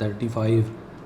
35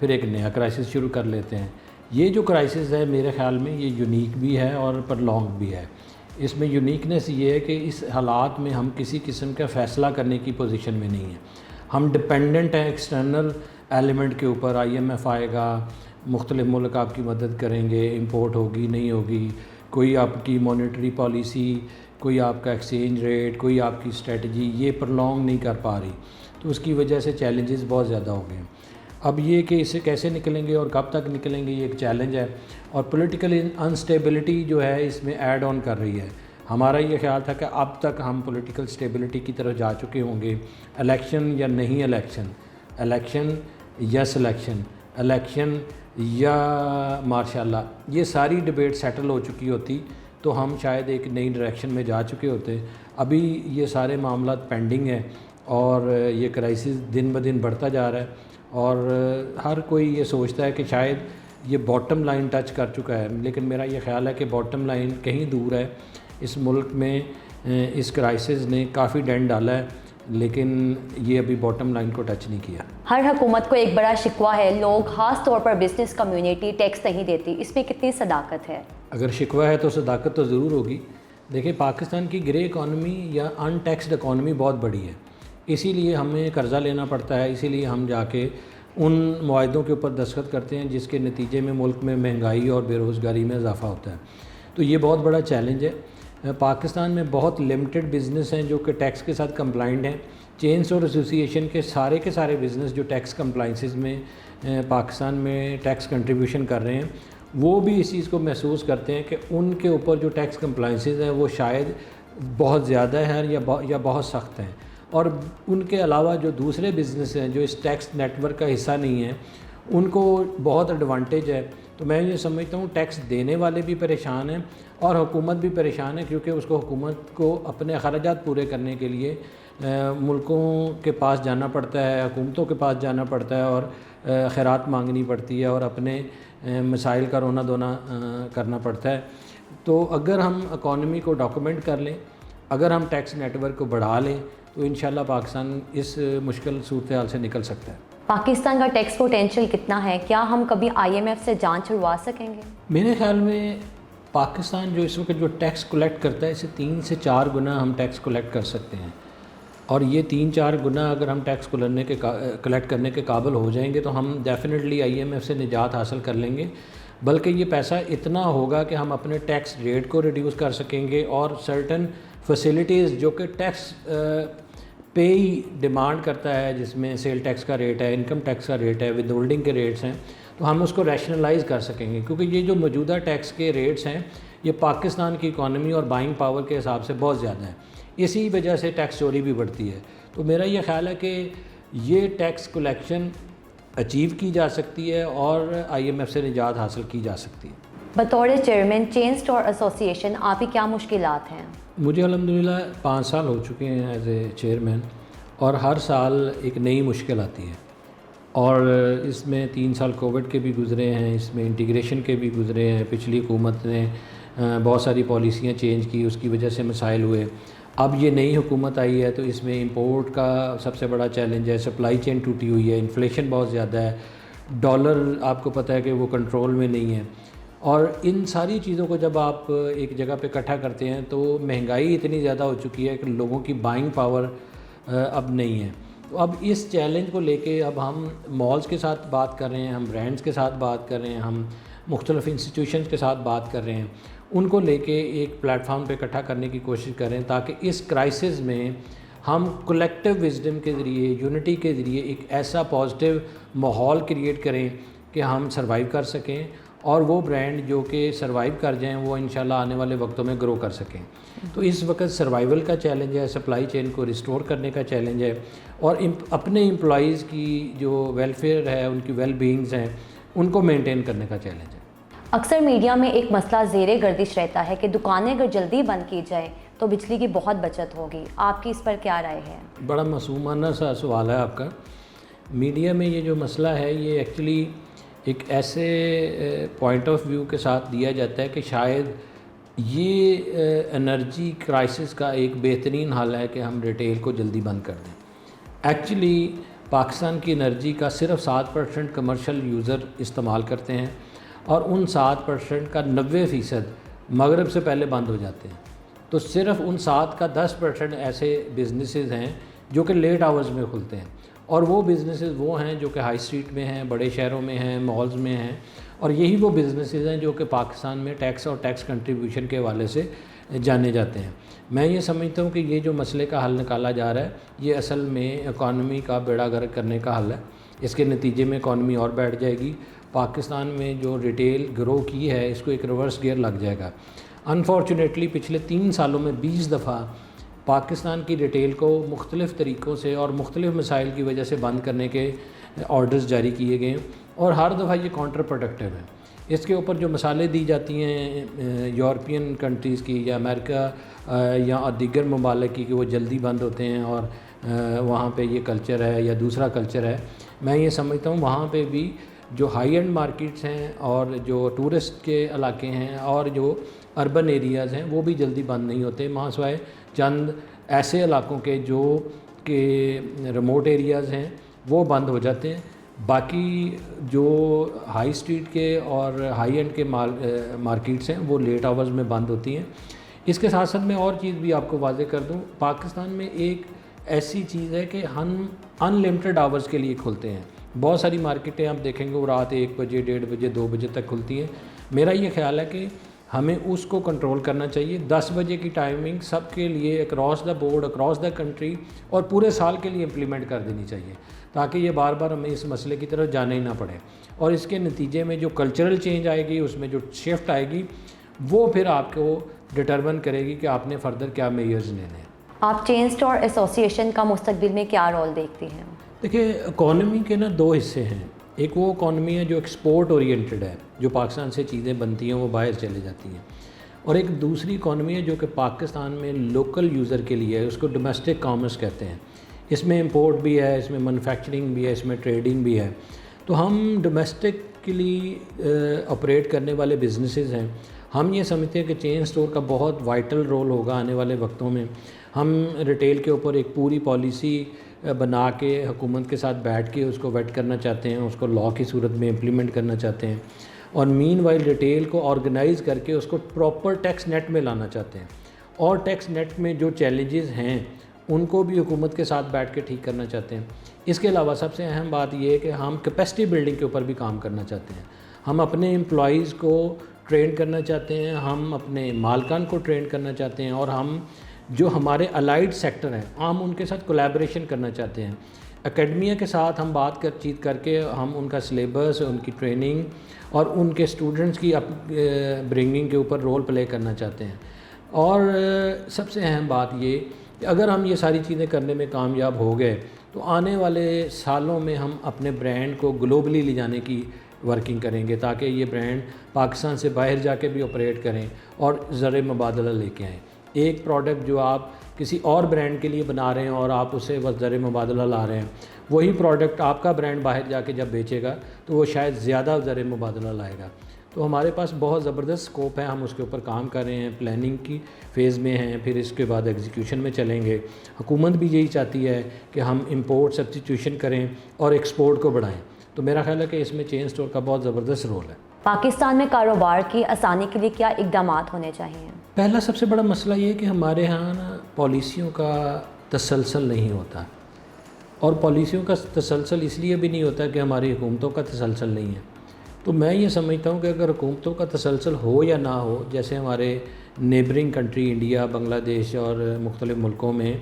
پھر ایک نیا کرائسس شروع کر لیتے ہیں. یہ جو کرائسس ہے میرے خیال میں یہ یونیک بھی ہے اور پرلونگ بھی ہے. اس میں یونیکنیس یہ ہے کہ اس حالات میں ہم کسی قسم کا فیصلہ کرنے کی پوزیشن میں نہیں ہیں. ہم ڈپینڈنٹ ہیں ایکسٹرنل ایلیمنٹ کے اوپر. IMF آئے گا, مختلف ملک آپ کی مدد کریں گے, امپورٹ ہوگی نہیں ہوگی, کوئی آپ کی مانیٹری پالیسی, کوئی آپ کا ایکسچینج ریٹ, کوئی آپ کی اسٹریٹجی یہ پرلونگ نہیں کر پا رہی. تو اس کی وجہ سے چیلنجز بہت زیادہ ہو گئے ہیں. اب یہ کہ اس سے کیسے نکلیں گے اور کب تک نکلیں گے یہ ایک چیلنج ہے. اور پولیٹیکل انسٹیبلٹی جو ہے اس میں ایڈ آن کر رہی ہے. ہمارا یہ خیال تھا کہ اب تک ہم پولیٹیکل اسٹیبلٹی کی طرف جا چکے ہوں گے. الیکشن یا نہیں الیکشن, الیکشن یا سلیکشن, الیکشن یا ماشاء اللہ, یہ ساری ڈبیٹ سیٹل ہو چکی ہوتی تو ہم شاید ایک نئی ڈائریکشن میں جا چکے ہوتے. ابھی یہ سارے معاملات پینڈنگ ہیں اور یہ کرائسس دن بدن بڑھتا جا رہا ہے اور ہر کوئی یہ سوچتا ہے کہ شاید یہ باٹم لائن ٹچ کر چکا ہے. لیکن میرا یہ خیال ہے کہ باٹم لائن کہیں دور ہے. اس ملک میں اس کرائسس نے کافی ڈینٹ ڈالا ہے لیکن یہ ابھی باٹم لائن کو ٹچ نہیں کیا. ہر حکومت کو ایک بڑا شکوہ ہے, لوگ خاص طور پر بزنس کمیونٹی ٹیکس نہیں دیتی. اس میں کتنی صداقت ہے؟ اگر شکوہ ہے تو صداقت تو ضرور ہوگی. دیکھیں پاکستان کی گرے اکانومی یا ان ٹیکسڈ اکانومی بہت بڑی ہے. اسی لیے ہمیں قرضہ لینا پڑتا ہے, اسی لیے ہم جا کے ان معاہدوں کے اوپر دستخط کرتے ہیں جس کے نتیجے میں ملک میں مہنگائی اور بے روزگاری میں اضافہ ہوتا ہے. تو یہ بہت بڑا چیلنج ہے. پاکستان میں بہت لمیٹڈ بزنس ہیں جو کہ ٹیکس کے ساتھ کمپلائنٹ ہیں. چینز اور ایسوسیشن کے سارے بزنس جو ٹیکس کمپلائنسز میں پاکستان میں ٹیکس کنٹریبیوشن کر رہے ہیں وہ بھی اس چیز کو محسوس کرتے ہیں کہ ان کے اوپر جو ٹیکس کمپلائنسز ہیں وہ شاید بہت زیادہ ہیں یا بہت سخت ہیں. اور ان کے علاوہ جو دوسرے بزنس ہیں جو اس ٹیکس نیٹ ورک کا حصہ نہیں ہیں ان کو بہت ایڈوانٹیج ہے. تو میں یہ سمجھتا ہوں ٹیکس دینے والے بھی پریشان ہیں اور حکومت بھی پریشان ہے کیونکہ اس کو حکومت کو اپنے اخراجات پورے کرنے کے لیے ملکوں کے پاس جانا پڑتا ہے, حکومتوں کے پاس جانا پڑتا ہے اور خیرات مانگنی پڑتی ہے اور اپنے مسائل کا رونا دھونا کرنا پڑتا ہے. تو اگر ہم اکانومی کو ڈاکومنٹ کر لیں, اگر ہم ٹیکس نیٹ ورک کو بڑھا لیں تو انشاءاللہ پاکستان اس مشکل صورتحال سے نکل سکتا ہے. پاکستان کا ٹیکس پوٹینشیل کتنا ہے؟ کیا ہم کبھی IMF سے جانچ چھڑوا سکیں گے؟ میرے خیال میں پاکستان جو اس وقت جو ٹیکس کلیکٹ کرتا ہے اسے 3 سے 4 گنا ہم ٹیکس کلیکٹ کر سکتے ہیں. اور یہ 3-4 گنا اگر ہم ٹیکس کلیکٹ کرنے کے قابل ہو جائیں گے تو ہم ڈیفینیٹلی IMF سے نجات حاصل کر لیں گے. بلکہ یہ پیسہ اتنا ہوگا کہ ہم اپنے ٹیکس ریٹ کو ریڈیوس کر سکیں گے اور سرٹن فیسلٹیز جو کہ ٹیکس پے ہی ڈیمانڈ کرتا ہے جس میں سیل ٹیکس کا ریٹ ہے, انکم ٹیکس کا ریٹ ہے, ود ہولڈنگ کے ریٹس ہیں, تو ہم اس کو ریشنلائز کر سکیں گے. کیونکہ یہ جو موجودہ ٹیکس کے ریٹس ہیں یہ پاکستان کی اکانومی اور بائنگ پاور کے حساب سے بہت زیادہ ہیں. اسی وجہ سے ٹیکس چوری بھی بڑھتی ہے. تو میرا یہ خیال ہے کہ یہ ٹیکس کلیکشن اچیو کی جا سکتی ہے اور IMF سے نجات حاصل کی جا سکتی ہے. بطور چیئرمین چین اسٹور ایسوسیشن آپ کی کیا مشکلات ہیں؟ مجھے الحمدللہ 5 سال ہو چکے ہیں ایز اے چیئرمین اور ہر سال ایک نئی مشکل آتی ہے. اور اس میں 3 سال کووڈ کے بھی گزرے ہیں, اس میں انٹیگریشن کے بھی گزرے ہیں. پچھلی حکومت نے بہت ساری پالیسیاں چینج کی, اس کی وجہ سے مسائل ہوئے. اب یہ نئی حکومت آئی ہے تو اس میں امپورٹ کا سب سے بڑا چیلنج ہے, سپلائی چین ٹوٹی ہوئی ہے, انفلیشن بہت زیادہ ہے, ڈالر آپ کو پتہ ہے کہ وہ کنٹرول میں نہیں ہے. اور ان ساری چیزوں کو جب آپ ایک جگہ پہ اکٹھا کرتے ہیں تو مہنگائی اتنی زیادہ ہو چکی ہے کہ لوگوں کی بائنگ پاور اب نہیں ہے. تو اب اس چیلنج کو لے کے اب ہم مالز کے ساتھ بات کر رہے ہیں, ہم برانڈز کے ساتھ بات کر رہے ہیں, ہم مختلف انسٹیٹیوشنز کے ساتھ بات کر رہے ہیں, ان کو لے کے ایک پلیٹ فارم پہ اکٹھا کرنے کی کوشش کریں تاکہ اس کرائسس میں ہم کلیکٹیو وزڈم کے ذریعے, یونٹی کے ذریعے ایک ایسا پازیٹیو ماحول کریٹ کریں کہ ہم سروائیو کر سکیں اور وہ برانڈ جو کہ سروائیو کر جائیں وہ انشاءاللہ آنے والے وقتوں میں گرو کر سکیں. تو اس وقت سروائیول کا چیلنج ہے, سپلائی چین کو ریسٹور کرنے کا چیلنج ہے اور اپنے امپلائیز کی جو ویلفیئر ہے, ان کی ویل بینگز ہیں, ان کو مینٹین کرنے کا چیلنج ہے. اکثر میڈیا میں ایک مسئلہ زیر گردش رہتا ہے کہ دکانیں اگر جلدی بند کی جائیں تو بجلی کی بہت بچت ہوگی. آپ کی اس پر کیا رائے ہے؟ بڑا معصومانہ سا سوال ہے آپ کا. میڈیا میں یہ جو مسئلہ ہے یہ ایکچولی ایک ایسے پوائنٹ آف ویو کے ساتھ دیا جاتا ہے کہ شاید یہ انرجی کرائسس کا ایک بہترین حل ہے کہ ہم ریٹیل کو جلدی بند کر دیں. ایکچولی پاکستان کی انرجی کا صرف 7% کمرشل یوزر استعمال کرتے ہیں اور ان 7% کا 90% مغرب سے پہلے بند ہو جاتے ہیں. تو صرف ان 7 کا 10% ایسے بزنسز ہیں جو کہ لیٹ آورز میں کھلتے ہیں, اور وہ بزنسز وہ ہیں جو کہ ہائی اسٹریٹ میں ہیں, بڑے شہروں میں ہیں, مالز میں ہیں, اور یہی وہ بزنسز ہیں جو کہ پاکستان میں ٹیکس اور ٹیکس کنٹریبیوشن کے حوالے سے جانے جاتے ہیں. میں یہ سمجھتا ہوں کہ یہ جو مسئلے کا حل نکالا جا رہا ہے یہ اصل میں اکانومی کا بیڑا گرک کرنے کا حل ہے. اس کے نتیجے میں اکانومی اور بیٹھ جائے گی. پاکستان میں جو ریٹیل گرو کی ہے اس کو ایک ریورس گیئر لگ جائے گا. انفارچونیٹلی پچھلے 3 سالوں میں 20 دفعہ پاکستان کی ریٹیل کو مختلف طریقوں سے اور مختلف مسائل کی وجہ سے بند کرنے کے آرڈرز جاری کیے گئے ہیں, اور ہر دفعہ یہ کاؤنٹر پروڈکٹیو ہے. اس کے اوپر جو مثالیں دی جاتی ہیں یورپین کنٹریز کی یا امریکہ یا دیگر ممالک کی کہ وہ جلدی بند ہوتے ہیں اور وہاں پہ یہ کلچر ہے یا دوسرا کلچر ہے, میں یہ سمجھتا ہوں وہاں پہ بھی جو ہائی اینڈ مارکیٹس ہیں اور جو ٹورسٹ کے علاقے ہیں اور جو اربن ایریاز ہیں وہ بھی جلدی بند نہیں ہوتے, وہاں سوائے چند ایسے علاقوں کے جو کہ ریموٹ ایریاز ہیں وہ بند ہو جاتے ہیں. باقی جو ہائی اسٹریٹ کے اور ہائی اینڈ کے مارکیٹس ہیں وہ لیٹ آورز میں بند ہوتی ہیں. اس کے ساتھ ساتھ میں اور چیز بھی آپ کو واضح کر دوں, پاکستان میں ایک ایسی چیز ہے کہ ہم ان لمٹڈ آورز کے لیے کھلتے ہیں. بہت ساری مارکیٹیں آپ دیکھیں گے وہ رات 1 بجے 1:30 بجے 2 بجے تک کھلتی ہیں. میرا یہ خیال ہے کہ ہمیں اس کو کنٹرول کرنا چاہیے. 10 بجے کی ٹائمنگ سب کے لیے across the board across the country اور پورے سال کے لیے امپلیمنٹ کر دینی چاہیے تاکہ یہ بار بار ہمیں اس مسئلے کی طرف جانا ہی نہ پڑے. اور اس کے نتیجے میں جو کلچرل چینج آئے گی, اس میں جو شفٹ آئے گی, وہ پھر آپ کو ڈٹرمن کرے گی کہ آپ نے فردر کیا میئرز لینے ہیں. آپ چین اسٹور ایسوسیشن کا مستقبل میں کیا رول دیکھتی ہیں؟ دیکھیں اکانومی کے 2 حصے ہیں. ایک وہ اکانومی ہے جو ایکسپورٹ اورینٹڈ ہے, جو پاکستان سے چیزیں بنتی ہیں وہ باہر چلے جاتی ہیں, اور ایک دوسری اکانومی ہے جو کہ پاکستان میں لوکل یوزر کے لیے ہے, اس کو ڈومیسٹک کامرس کہتے ہیں. اس میں امپورٹ بھی ہے, اس میں مینوفیکچرنگ بھی ہے, اس میں ٹریڈنگ بھی ہے. تو ہم ڈومیسٹکلی آپریٹ کرنے والے بزنسز ہیں. ہم یہ سمجھتے ہیں کہ چین اسٹور کا بہت وائٹل رول ہوگا آنے والے وقتوں میں. ہم ریٹیل کے اوپر ایک پوری پالیسی بنا کے حکومت کے ساتھ بیٹھ کے اس کو ویٹ کرنا چاہتے ہیں, اس کو لا کی صورت میں امپلیمنٹ کرنا چاہتے ہیں, اور مین وائل ریٹیل کو آرگنائز کر کے اس کو پراپر ٹیکس نیٹ میں لانا چاہتے ہیں. اور ٹیکس نیٹ میں جو چیلنجز ہیں ان کو بھی حکومت کے ساتھ بیٹھ کے ٹھیک کرنا چاہتے ہیں. اس کے علاوہ سب سے اہم بات یہ ہے کہ ہم کیپیسٹی بلڈنگ کے اوپر بھی کام کرنا چاہتے ہیں. ہم اپنے امپلائیز کو ٹرین کرنا چاہتے ہیں, ہم اپنے مالکان کو ٹرین کرنا چاہتے ہیں, اور ہم جو ہمارے الائڈ سیکٹر ہیں ہم ان کے ساتھ کولیبریشن کرنا چاہتے ہیں. اکیڈمیا کے ساتھ ہم بات چیت کر کے ہم ان کا سلیبس, ان کی ٹریننگ اور ان کے اسٹوڈنٹس کی برنگنگ کے اوپر رول پلے کرنا چاہتے ہیں. اور سب سے اہم بات یہ کہ اگر ہم یہ ساری چیزیں کرنے میں کامیاب ہو گئے تو آنے والے سالوں میں ہم اپنے برانڈ کو گلوبلی لے جانے کی ورکنگ کریں گے تاکہ یہ برانڈ پاکستان سے باہر جا کے بھی آپریٹ کریں اور زر مبادلہ لے کے آئیں. ایک پروڈکٹ جو آپ کسی اور برانڈ کے لیے بنا رہے ہیں اور آپ اسے بس زر مبادلہ لا رہے ہیں, وہی پروڈکٹ آپ کا برانڈ باہر جا کے جب بیچے گا تو وہ شاید زیادہ زر مبادلہ لائے گا. تو ہمارے پاس بہت زبردست سکوپ ہے, ہم اس کے اوپر کام کر رہے ہیں, پلاننگ کی فیز میں ہیں, پھر اس کے بعد ایگزیکیوشن میں چلیں گے. حکومت بھی یہی چاہتی ہے کہ ہم امپورٹ سبسٹیٹیوشن کریں اور ایکسپورٹ کو بڑھائیں. تو میرا خیال ہے کہ اس میں چین اسٹور کا بہت زبردست رول ہے. پاکستان میں کاروبار کی آسانی کے لیے کیا اقدامات ہونے چاہیے؟ پہلا سب سے بڑا مسئلہ یہ ہے کہ ہمارے ہاں پالیسیوں کا تسلسل نہیں ہوتا, اور پالیسیوں کا تسلسل اس لیے بھی نہیں ہوتا کہ ہماری حکومتوں کا تسلسل نہیں ہے. تو میں یہ سمجھتا ہوں کہ اگر حکومتوں کا تسلسل ہو یا نہ ہو, جیسے ہمارے نیبرنگ کنٹری انڈیا, بنگلہ دیش اور مختلف ملکوں میں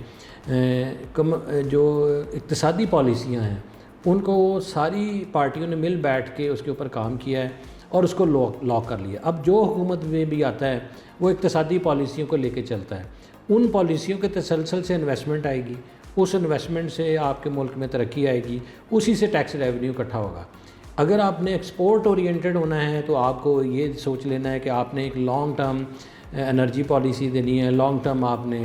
جو اقتصادی پالیسیاں ہیں ان کو ساری پارٹیوں نے مل بیٹھ کے اس کے اوپر کام کیا ہے اور اس کو لاک کر لیا. اب جو حکومت میں بھی آتا ہے وہ اقتصادی پالیسیوں کو لے کے چلتا ہے. ان پالیسیوں کے تسلسل سے انویسٹمنٹ آئے گی, اس انویسٹمنٹ سے آپ کے ملک میں ترقی آئے گی, اسی سے ٹیکس ریونیو اکٹھا ہوگا. اگر آپ نے ایکسپورٹ اورینٹڈ ہونا ہے تو آپ کو یہ سوچ لینا ہے کہ آپ نے ایک لانگ ٹرم انرجی پالیسی دینی ہے, لانگ ٹرم آپ نے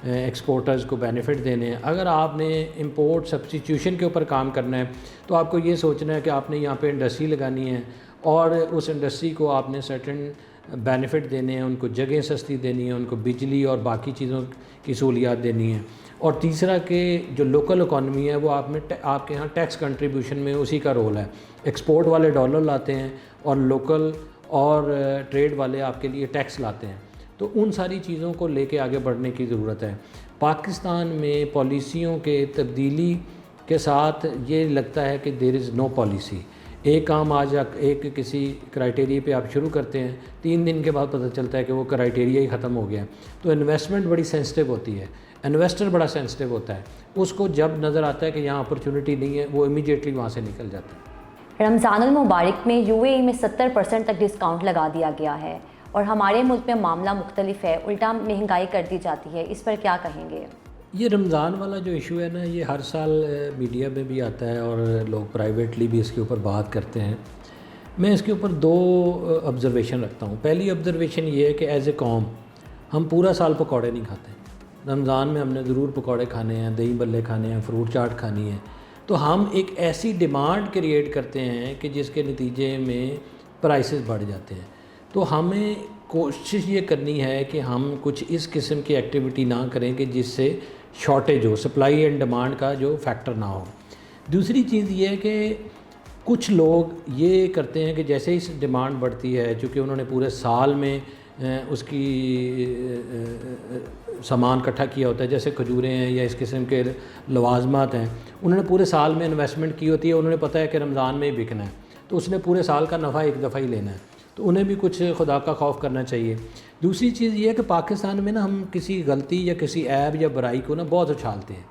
ایکسپورٹرز کو بینیفٹ دینے ہیں. اگر آپ نے امپورٹ سبسٹیٹیوشن کے اوپر کام کرنا ہے تو آپ کو یہ سوچنا ہے کہ آپ نے یہاں پہ انڈسٹری لگانی ہے اور اس انڈسٹری کو آپ نے سرٹن بینیفٹ دینے ہیں, ان کو جگہیں سستی دینی ہیں, ان کو بجلی اور باقی چیزوں کی سہولیات دینی ہیں. اور تیسرا کہ جو لوکل اکانومی ہے وہ آپ کے یہاں ٹیکس کنٹریبیوشن میں اسی کا رول ہے. ایکسپورٹ والے ڈالر لاتے ہیں اور لوکل اور ٹریڈ والے آپ کے لیے ٹیکس لاتے ہیں. تو ان ساری چیزوں کو لے کے آگے بڑھنے کی ضرورت ہے. پاکستان میں پالیسیوں کے تبدیلی کے ساتھ یہ لگتا ہے کہ دیر از نو پالیسی. ایک کام آج ایک کسی کرائٹیریے پہ آپ شروع کرتے ہیں, 3 دن کے بعد پتہ چلتا ہے کہ وہ کرائٹیریا ہی ختم ہو گیا. تو انویسٹمنٹ بڑی سینسٹیو ہوتی ہے, انویسٹر بڑا سینسٹیو ہوتا ہے. اس کو جب نظر آتا ہے کہ یہاں اپرچونٹی نہیں ہے وہ امیڈیٹلی وہاں سے نکل جاتا ہے. رمضان المبارک میں UAE میں 70% تک ڈسکاؤنٹ لگا دیا گیا ہے اور ہمارے ملک میں معاملہ مختلف ہے, الٹا مہنگائی کر دی جاتی ہے. اس پر کیا کہیں گے؟ یہ رمضان والا جو ایشو ہے نا, یہ ہر سال میڈیا میں بھی آتا ہے اور لوگ پرائیویٹلی بھی اس کے اوپر بات کرتے ہیں. میں اس کے اوپر 2 آبزرویشن رکھتا ہوں. پہلی آبزرویشن یہ ہے کہ ایز اے قوم ہم پورا سال پکوڑے نہیں کھاتے. رمضان میں ہم نے ضرور پکوڑے کھانے ہیں, دہی بلے کھانے ہیں, فروٹ چاٹ کھانی ہے. تو ہم ایک ایسی ڈیمانڈ کریٹ کرتے ہیں کہ جس کے نتیجے میں پرائسز بڑھ جاتے ہیں. تو ہمیں کوشش یہ کرنی ہے کہ ہم کچھ اس قسم کی ایکٹیویٹی نہ کریں کہ جس سے shortage who, supply and demand کا جو فیکٹر نہ ہو. دوسری چیز یہ ہے کہ کچھ لوگ یہ کرتے ہیں کہ جیسے ہی ڈیمانڈ بڑھتی ہے, چونکہ انہوں نے پورے سال میں اس کی سامان اکٹھا کیا ہوتا ہے, جیسے کھجوریں ہیں یا اس قسم کے لوازمات ہیں, انہوں نے پورے سال میں انویسٹمنٹ کی ہوتی ہے. انہوں نے پتہ ہے کہ رمضان میں ہی بکنا ہے, تو اس نے پورے سال کا نفع ایک دفعہ ہی لینا ہے. تو انہیں بھی کچھ خدا کا خوف کرنا چاہیے. دوسری چیز یہ ہے کہ پاکستان میں نا ہم کسی غلطی یا کسی عیب یا برائی کو نا بہت اچھالتے ہیں.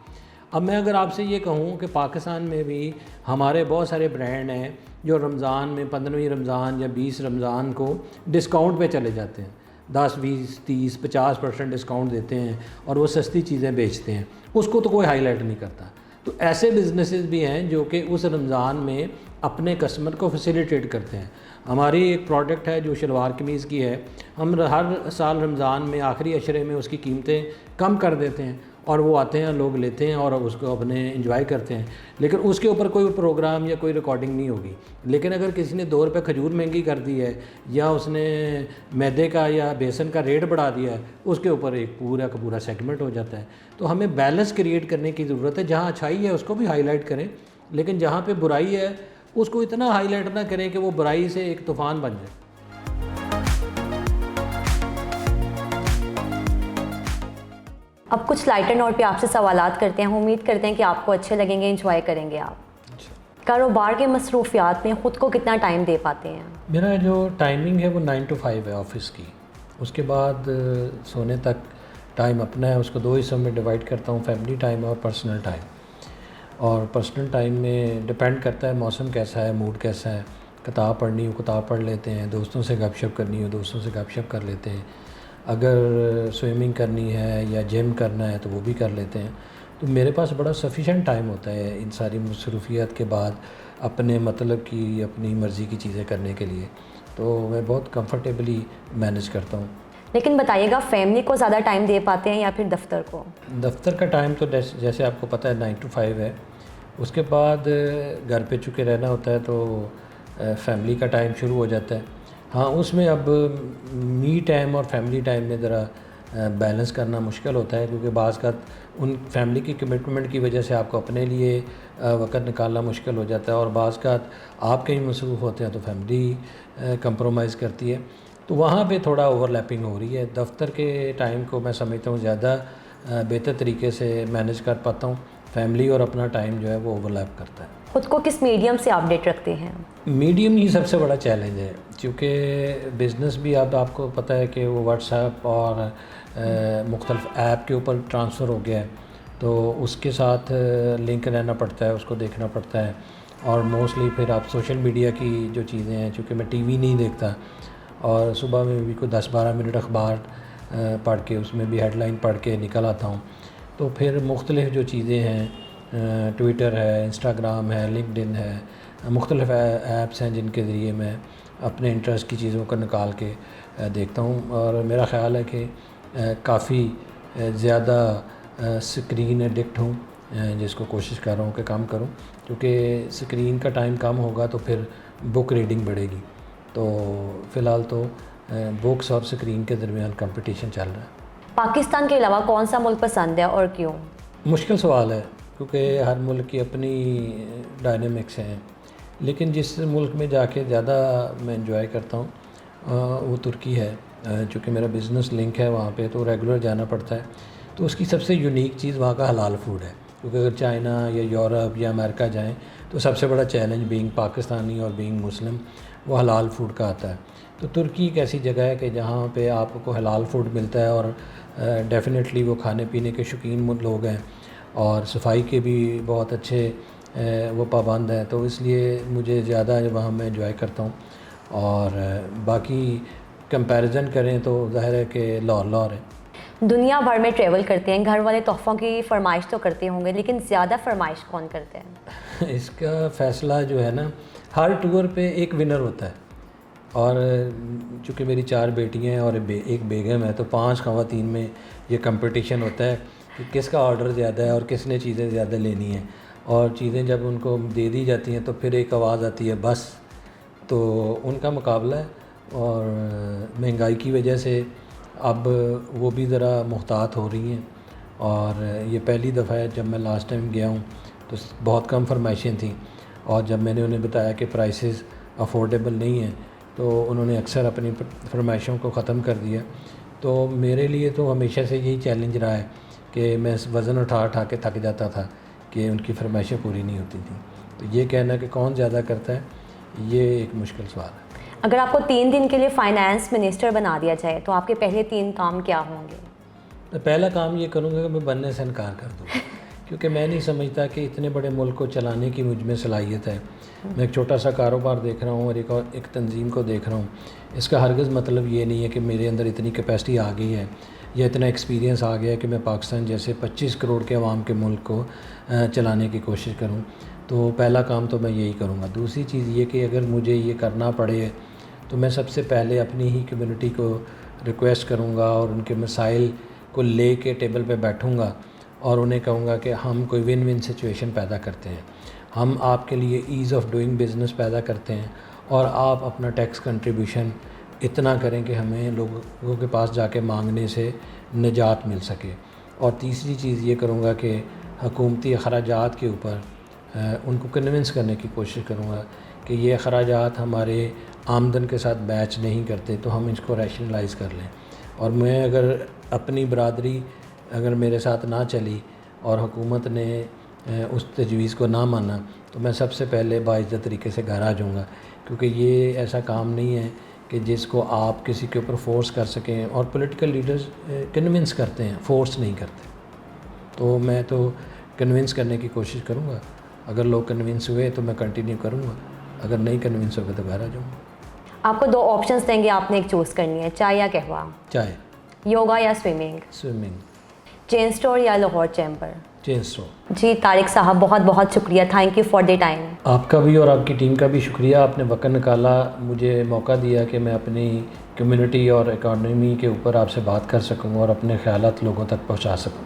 اب میں اگر آپ سے یہ کہوں کہ پاکستان میں بھی ہمارے بہت سارے برانڈ ہیں جو رمضان میں 15ویں رمضان یا 20 رمضان کو ڈسکاؤنٹ پہ چلے جاتے ہیں, 10, 20, 30, 50% ڈسکاؤنٹ دیتے ہیں اور وہ سستی چیزیں بیچتے ہیں. اس کو تو کوئی ہائی لائٹ نہیں کرتا. تو ایسے بزنسز بھی ہیں جو کہ اس رمضان میں اپنے کسٹمر کو فیسیلیٹیٹ کرتے ہیں. ہماری ایک پروڈکٹ ہے جو شلوار قمیض کی ہے, ہم ہر سال رمضان میں آخری عشرے میں اس کی قیمتیں کم کر دیتے ہیں اور وہ آتے ہیں, لوگ لیتے ہیں اور اس کو اپنے انجوائے کرتے ہیں. لیکن اس کے اوپر کوئی پروگرام یا کوئی ریکارڈنگ نہیں ہوگی. لیکن اگر کسی نے 2 روپے کھجور مہنگی کر دی ہے یا اس نے میدے کا یا بیسن کا ریٹ بڑھا دیا ہے, اس کے اوپر ایک پورا کا پورا سیگمنٹ ہو جاتا ہے. تو ہمیں بیلنس کریٹ کرنے کی ضرورت ہے. جہاں اچھائی ہے اس کو بھی ہائی لائٹ کریں, لیکن جہاں پہ برائی ہے اس کو اتنا ہائی لائٹ نہ کریں کہ وہ برائی سے ایک طوفان بن جائے. اب کچھ لائٹر نوٹ پہ آپ سے سوالات کرتے ہیں. امید کرتے ہیں کہ آپ کو اچھے لگیں گے, انجوائے کریں گے آپ. کاروبار کے مصروفیات میں خود کو کتنا ٹائم دے پاتے ہیں؟ میرا جو ٹائمنگ ہے وہ 9 to 5 ہے آفس کی. اس کے بعد سونے تک ٹائم اپنا ہے, اس کو 2 حصوں میں ڈیوائڈ کرتا ہوں, فیملی ٹائم اور پرسنل ٹائم. اور پرسنل ٹائم میں ڈپینڈ کرتا ہے موسم کیسا ہے, موڈ کیسا ہے. کتاب پڑھنی ہو کتاب پڑھ لیتے ہیں, دوستوں سے گپ شپ کرنی ہو دوستوں سے گپ شپ کر لیتے ہیں. اگر سوئمنگ کرنی ہے یا جم کرنا ہے تو وہ بھی کر لیتے ہیں. تو میرے پاس بڑا سفیشینٹ ٹائم ہوتا ہے ان ساری مصروفیات کے بعد اپنے مطلب کی اپنی مرضی کی چیزیں کرنے کے لیے. تو میں بہت کمفرٹیبلی مینیج کرتا ہوں. لیکن بتائیے گا, فیملی کو زیادہ ٹائم دے پاتے ہیں یا پھر دفتر کو؟ دفتر کا ٹائم تو جیسے آپ کو پتہ ہے 9 to 5 ہے. اس کے بعد گھر پہ چونکہ رہنا ہوتا ہے تو فیملی کا ٹائم شروع ہو جاتا ہے. ہاں اس میں اب می ٹائم اور فیملی ٹائم میں ذرا بیلنس کرنا مشکل ہوتا ہے, کیونکہ بعض کا ان فیملی کی کمٹمنٹ کی وجہ سے آپ کو اپنے لیے وقت نکالنا مشکل ہو جاتا ہے, اور بعض کا آپ کہیں مصروف ہوتے ہیں تو فیملی کمپرومائز کرتی ہے. تو وہاں پہ تھوڑا اوور لیپنگ ہو رہی ہے. دفتر کے ٹائم کو میں سمجھتا ہوں زیادہ بہتر طریقے سے مینیج کر پاتا ہوں. فیملی اور اپنا ٹائم جو ہے وہ اوور لیپ کرتا ہے. خود کو کس میڈیم سے اپڈیٹ رکھتے ہیں؟ میڈیم ہی سب سے بڑا چیلنج ہے, کیونکہ بزنس بھی اب آپ کو پتہ ہے کہ وہ واٹس ایپ اور مختلف ایپ کے اوپر ٹرانسفر ہو گیا ہے. تو اس کے ساتھ لنک رہنا پڑتا ہے, اس کو دیکھنا پڑتا ہے. اور موسٹلی پھر آپ سوشل میڈیا کی جو چیزیں ہیں, چونکہ میں ٹی وی نہیں دیکھتا اور صبح میں بھی کوئی 10-12 منٹ اخبار پڑھ کے اس میں بھی ہیڈ لائن پڑھ کے نکل آتا ہوں. تو پھر مختلف جو چیزیں ہیں, ٹویٹر ہے, انسٹاگرام ہے, لنکڈ ان ہے, مختلف ایپس ہیں جن کے ذریعے میں اپنے انٹرسٹ کی چیزوں کو نکال کے دیکھتا ہوں. اور میرا خیال ہے کہ کافی زیادہ اسکرین ایڈکٹ ہوں, جس کو کوشش کر رہا ہوں کہ کم کروں, کیونکہ اسکرین کا ٹائم کم ہوگا تو پھر بک ریڈنگ بڑھے گی. تو فی الحال تو بکس اور اسکرین کے درمیان کمپٹیشن چل رہا ہے. پاکستان کے علاوہ کون سا ملک پسند ہے اور کیوں؟ مشکل سوال ہے کیونکہ ہر ملک کی اپنی ڈائنامکس ہیں، لیکن جس ملک میں جا کے زیادہ میں انجوائے کرتا ہوں وہ ترکی ہے، چونکہ میرا بزنس لنک ہے وہاں پہ تو ریگولر جانا پڑتا ہے. تو اس کی سب سے یونیک چیز وہاں کا حلال فوڈ ہے، کیونکہ اگر چائنا یا یورپ یا امریکہ جائیں تو سب سے بڑا چیلنج بینگ پاکستانی اور بینگ مسلم وہ حلال فوڈ کا آتا ہے. تو ترکی ایک ایسی جگہ ہے کہ جہاں پہ آپ کو حلال فوڈ ملتا ہے، اور ڈیفینیٹلی وہ کھانے پینے کے شوقین لوگ ہیں اور صفائی کے بھی بہت اچھے وہ پابند ہیں. تو اس لیے مجھے زیادہ وہاں میں انجوائے کرتا ہوں. اور باقی کمپیریزن کریں تو ظاہر ہے کہ لاہور ہے. دنیا بھر میں ٹریول کرتے ہیں، گھر والے تحفوں کی فرمائش تو کرتے ہوں گے، لیکن زیادہ فرمائش کون کرتے ہیں؟ اس کا فیصلہ جو ہے نا، ہر ٹور پہ ایک ونر ہوتا ہے. اور چونکہ میری 4 بیٹیاں ہیں اور ایک بیگم ہے، تو 5 خواتین میں یہ کمپٹیشن ہوتا ہے کہ کس کا آرڈر زیادہ ہے اور کس نے چیزیں زیادہ لینی ہیں. اور چیزیں جب ان کو دے دی جاتی ہیں تو پھر ایک آواز آتی ہے بس. تو ان کا مقابلہ ہے، اور مہنگائی کی وجہ سے اب وہ بھی ذرا محتاط ہو رہی ہیں. اور یہ پہلی دفعہ ہے جب میں لاسٹ ٹائم گیا ہوں تو بہت کم فرمائشیں تھیں، اور جب میں نے انہیں بتایا کہ پرائسز افورڈیبل نہیں ہیں تو انہوں نے اکثر اپنی فرمائشوں کو ختم کر دیا. تو میرے لیے تو ہمیشہ سے یہی چیلنج رہا ہے کہ میں وزن اٹھا کے تھک جاتا تھا کہ ان کی فرمائشیں پوری نہیں ہوتی تھیں. تو یہ کہنا کہ کون زیادہ کرتا ہے، یہ ایک مشکل سوال ہے. اگر آپ کو 3 دن کے لیے فائنانس منسٹر بنا دیا جائے تو آپ کے پہلے 3 کام کیا ہوں گے؟ پہلا کام یہ کروں گا کہ میں بننے سے انکار کر دوں، کیونکہ میں نہیں سمجھتا کہ اتنے بڑے ملک کو چلانے کی مجھ میں صلاحیت ہے. میں ایک چھوٹا سا کاروبار دیکھ رہا ہوں اور ایک تنظیم کو دیکھ رہا ہوں. اس کا ہرگز مطلب یہ نہیں ہے کہ میرے اندر اتنی کیپیسٹی آ گئی ہے یا اتنا ایکسپیرینس آ گیا ہے کہ میں پاکستان جیسے 25 کروڑ کے عوام کے ملک کو چلانے کی کوشش کروں. تو پہلا کام تو میں یہی کروں گا. دوسری چیز یہ کہ اگر مجھے یہ کرنا پڑے تو میں سب سے پہلے اپنی ہی کمیونٹی کو ریکویسٹ کروں گا اور ان کے مسائل کو لے کے ٹیبل پہ بیٹھوں گا اور انہیں کہوں گا کہ ہم کوئی ون ون سچویشن پیدا کرتے ہیں. ہم آپ کے لیے ایز آف ڈوئنگ بزنس پیدا کرتے ہیں اور آپ اپنا ٹیکس کنٹریبیوشن اتنا کریں کہ ہمیں لوگوں کے پاس جا کے مانگنے سے نجات مل سکے. اور تیسری چیز یہ کروں گا کہ حکومتی اخراجات کے اوپر ان کو کنونس کرنے کی کوشش کروں گا کہ یہ اخراجات ہمارے آمدن کے ساتھ میچ نہیں کرتے، تو ہم اس کو ریشنلائز کر لیں. اور میں اگر اپنی برادری اگر میرے ساتھ نہ چلی اور حکومت نے اس تجویز کو نہ مانا تو میں سب سے پہلے باعزت طریقے سے گھر آ جاؤں گا، کیونکہ یہ ایسا کام نہیں ہے کہ جس کو آپ کسی کے اوپر فورس کر سکیں. اور پولیٹیکل لیڈرز کنونس کرتے ہیں، فورس نہیں کرتے. تو میں تو کنونس کرنے کی کوشش کروں گا. اگر لوگ کنونس ہوئے تو میں کنٹینیو کروں گا، اگر نہیں کنونس ہوگا تو گھر آ جاؤں گا. آپ کو 2 آپشنس دیں گے، آپ نے ایک چوز کرنی ہے، چائے یا قہوہ؟ چائے. یوگا یا سوئمنگ؟ سوئمنگ. چین اسٹور یا لاہور چیمبر؟ چین اسٹور. جی طارق صاحب بہت بہت شکریہ، thank you for the time. آپ کا بھی اور آپ کی ٹیم کا بھی شکریہ. آپ نے وقت نکالا، مجھے موقع دیا کہ میں اپنی کمیونٹی اور اکانومی کے اوپر آپ سے بات کر سکوں اور اپنے خیالات لوگوں تک پہنچا سکوں.